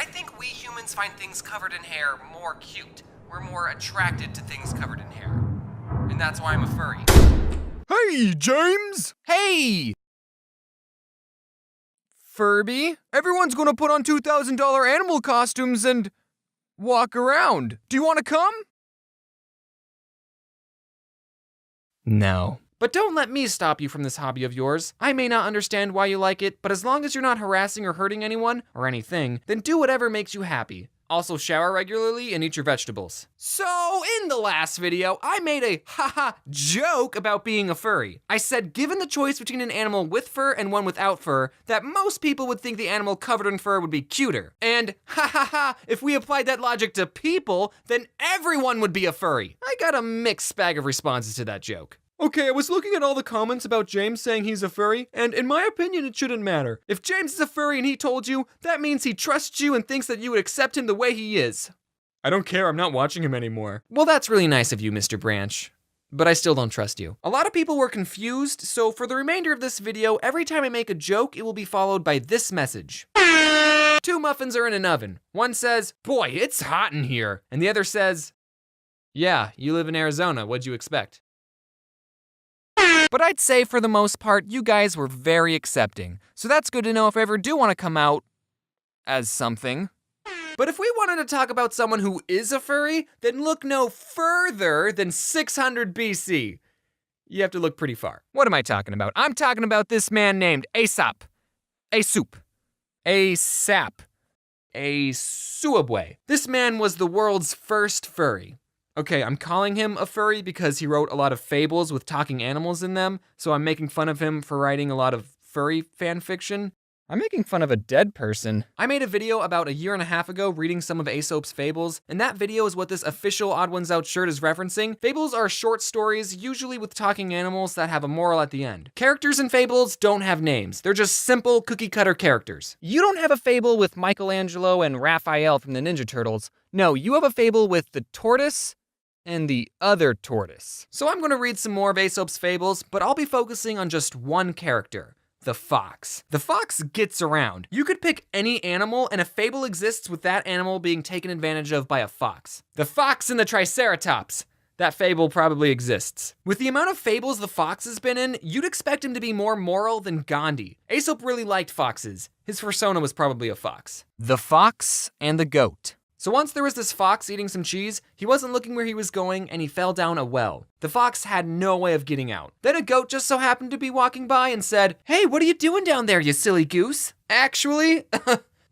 I think we humans find things covered in hair more cute. We're more attracted to things covered in hair. And that's why I'm a furry. Hey, James! Hey! Furby, everyone's gonna put on $2,000 animal costumes and walk around. Do you wanna come? No. But don't let me stop you from this hobby of yours. I may not understand why you like it, but as long as you're not harassing or hurting anyone, or anything, then do whatever makes you happy. Also shower regularly and eat your vegetables. So, in the last video, I made a haha joke about being a furry. I said given the choice between an animal with fur and one without fur, that most people would think the animal covered in fur would be cuter. And if we applied that logic to people, then everyone would be a furry. I got a mixed bag of responses to that joke. Okay, I was looking at all the comments about James saying he's a furry, and in my opinion, it shouldn't matter. If James is a furry and he told you, that means he trusts you and thinks that you would accept him the way he is. I don't care, I'm not watching him anymore. Well, that's really nice of you, Mr. Branch. But I still don't trust you. A lot of people were confused, so for the remainder of this video, every time I make a joke, it will be followed by this message. 2 muffins are in an oven. One says, boy, it's hot in here. And the other says, yeah, you live in Arizona, what'd you expect? But I'd say for the most part, you guys were very accepting. So that's good to know if I ever do want to come out as something. But if we wanted to talk about someone who is a furry, then look no further than 600 BC. You have to look pretty far. What am I talking about? I'm talking about this man named Aesop. Aesop. Asuabwe. This man was the world's first furry. Okay, I'm calling him a furry because he wrote a lot of fables with talking animals in them, so I'm making fun of him for writing a lot of furry fan fiction. I'm making fun of a dead person. I made a video about 1.5 years ago reading some of Aesop's fables, and that video is what this official Odd Ones Out shirt is referencing. Fables are short stories, usually with talking animals that have a moral at the end. Characters in fables don't have names. They're just simple cookie-cutter characters. You don't have a fable with Michelangelo and Raphael from the Ninja Turtles. No, you have a fable with the tortoise and the other tortoise. So I'm gonna read some more of Aesop's fables, but I'll be focusing on just one character, the fox. The fox gets around. You could pick any animal and a fable exists with that animal being taken advantage of by a fox. The fox and the Triceratops. That fable probably exists. With the amount of fables the fox has been in, you'd expect him to be more moral than Gandhi. Aesop really liked foxes. His persona was probably a fox. The fox and the goat. So once there was this fox eating some cheese, he wasn't looking where he was going and he fell down a well. The fox had no way of getting out. Then a goat just so happened to be walking by and said, "Hey, what are you doing down there, you silly goose?" "Actually,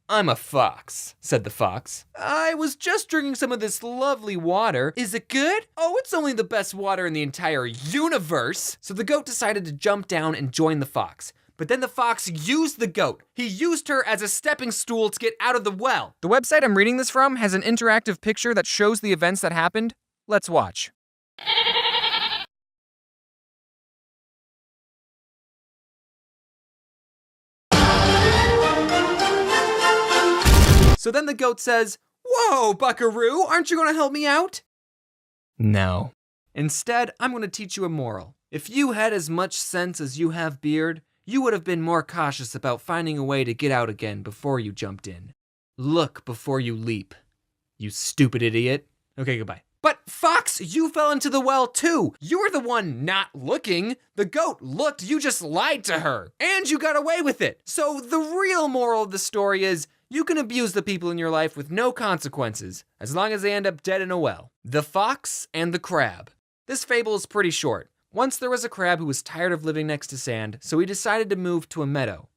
I'm a fox," said the fox. "I was just drinking some of this lovely water. Is it good?" "Oh, it's only the best water in the entire universe." So the goat decided to jump down and join the fox. But then the fox used the goat. He used her as a stepping stool to get out of the well. The website I'm reading this from has an interactive picture that shows the events that happened. Let's watch. So then the goat says, "Whoa, buckaroo, aren't you gonna help me out?" No. Instead, I'm gonna teach you a moral. If you had as much sense as you have beard, you would have been more cautious about finding a way to get out again before you jumped in. Look before you leap, you stupid idiot. Okay, goodbye. But Fox, you fell into the well too. You were the one not looking. The goat looked, you just lied to her. And you got away with it. So the real moral of the story is, you can abuse the people in your life with no consequences, as long as they end up dead in a well. The Fox and the Crab. This fable is pretty short. Once there was a crab who was tired of living next to sand, so he decided to move to a meadow.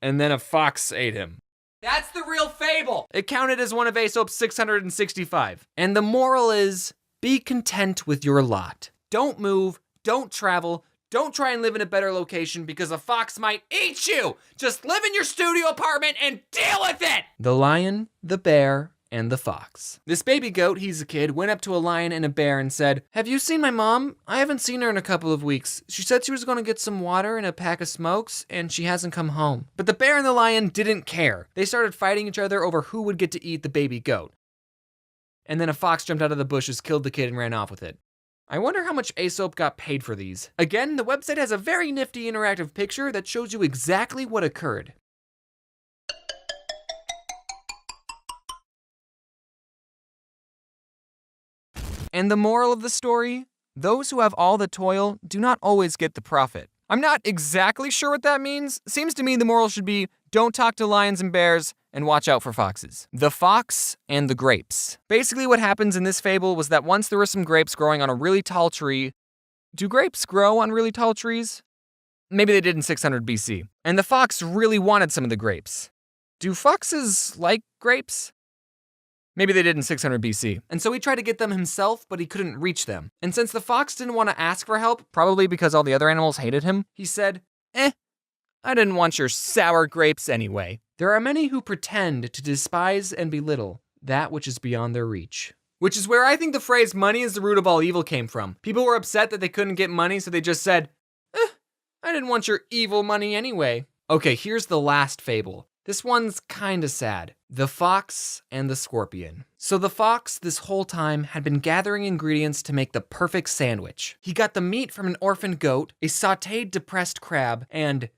And then a fox ate him. That's the real fable! It counted as one of Aesop's 665. And the moral is, be content with your lot. Don't move, don't travel, don't try and live in a better location because a fox might eat you! Just live in your studio apartment and deal with it! The lion, the bear, and the fox. This baby goat, he's a kid, went up to a lion and a bear and said, "Have you seen my mom? I haven't seen her in a couple of weeks. She said she was gonna get some water and a pack of smokes, and she hasn't come home." But the bear and the lion didn't care. They started fighting each other over who would get to eat the baby goat. And then a fox jumped out of the bushes, killed the kid, and ran off with it. I wonder how much Aesop got paid for these. Again, the website has a very nifty interactive picture that shows you exactly what occurred. And the moral of the story? Those who have all the toil do not always get the profit. I'm not exactly sure what that means. Seems to me the moral should be, don't talk to lions and bears, and watch out for foxes. The fox and the grapes. Basically what happens in this fable was that once there were some grapes growing on a really tall tree. Do grapes grow on really tall trees? Maybe they did in 600 BC. And the fox really wanted some of the grapes. Do foxes like grapes? Maybe they did in 600 BC. And so he tried to get them himself, but he couldn't reach them. And since the fox didn't want to ask for help, probably because all the other animals hated him, he said, I didn't want your sour grapes anyway. There are many who pretend to despise and belittle that which is beyond their reach. Which is where I think the phrase money is the root of all evil came from. People were upset that they couldn't get money, so they just said, I didn't want your evil money anyway. Okay, here's the last fable. This one's kinda sad. The Fox and the Scorpion. So the fox, this whole time, had been gathering ingredients to make the perfect sandwich. He got the meat from an orphaned goat, a sauteed depressed crab, and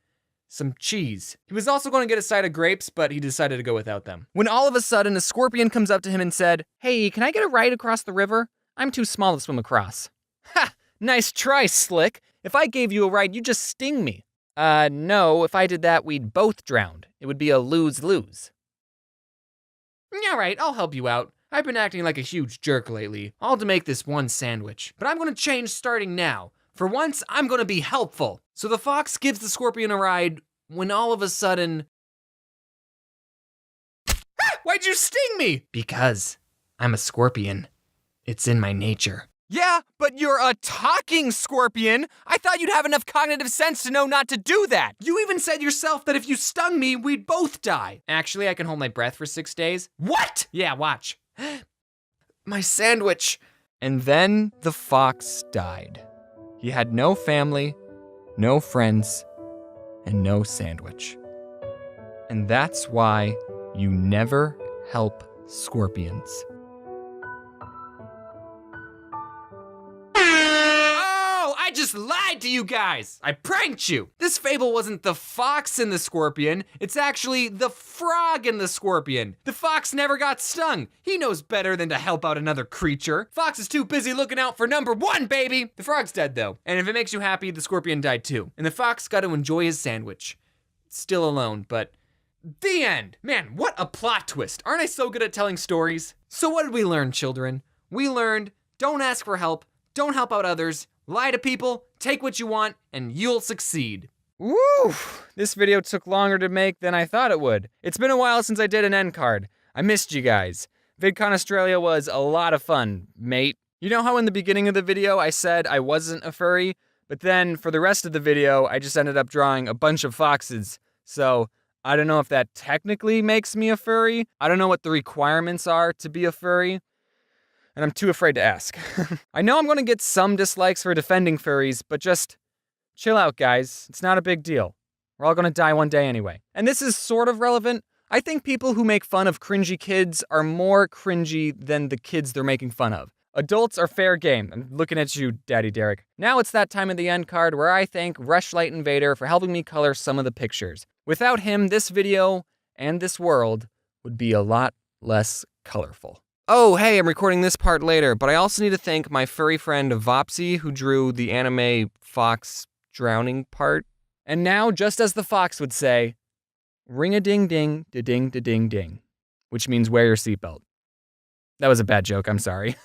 some cheese. He was also going to get a side of grapes, but he decided to go without them. When all of a sudden, a scorpion comes up to him and said, Hey, can I get a ride across the river? I'm too small to swim across. Ha! Nice try, Slick. If I gave you a ride, you'd just sting me. No, if I did that, we'd both drown. It would be a lose-lose. All right, I'll help you out. I've been acting like a huge jerk lately, all to make this one sandwich. But I'm gonna change starting now. For once, I'm gonna be helpful. So the fox gives the scorpion a ride when all of a sudden... Why'd you sting me? Because I'm a scorpion. It's in my nature. Yeah, but you're a talking scorpion. I thought you'd have enough cognitive sense to know not to do that. You even said yourself that if you stung me, we'd both die. Actually, I can hold my breath for 6 days. What? Yeah, watch. My sandwich. And then the fox died. He had no family, no friends, and no sandwich. And that's why you never help scorpions. I just lied to you guys! I pranked you! This fable wasn't the fox and the scorpion, it's actually the frog and the scorpion. The fox never got stung. He knows better than to help out another creature. Fox is too busy looking out for number 1, baby! The frog's dead though, and if it makes you happy, the scorpion died too. And the fox got to enjoy his sandwich. Still alone, but the end! Man, what a plot twist. Aren't I so good at telling stories? So what did we learn, children? We learned, don't ask for help, don't help out others, lie to people, take what you want, and you'll succeed. Woo! This video took longer to make than I thought it would. It's been a while since I did an end card. I missed you guys. VidCon Australia was a lot of fun, mate. You know how in the beginning of the video I said I wasn't a furry? But then for the rest of the video, I just ended up drawing a bunch of foxes. So I don't know if that technically makes me a furry. I don't know what the requirements are to be a furry. And I'm too afraid to ask. I know I'm gonna get some dislikes for defending furries, but just chill out, guys. It's not a big deal. We're all gonna die one day anyway. And this is sort of relevant. I think people who make fun of cringy kids are more cringy than the kids they're making fun of. Adults are fair game. I'm looking at you, Daddy Derek. Now it's that time of the end card where I thank Rushlight Invader for helping me color some of the pictures. Without him, this video and this world would be a lot less colorful. Oh, hey, I'm recording this part later, but I also need to thank my furry friend Vopsy, who drew the anime fox drowning part. And now, just as the fox would say, ring-a-ding-ding, da-ding-da-ding-ding, which means wear your seatbelt. That was a bad joke, I'm sorry.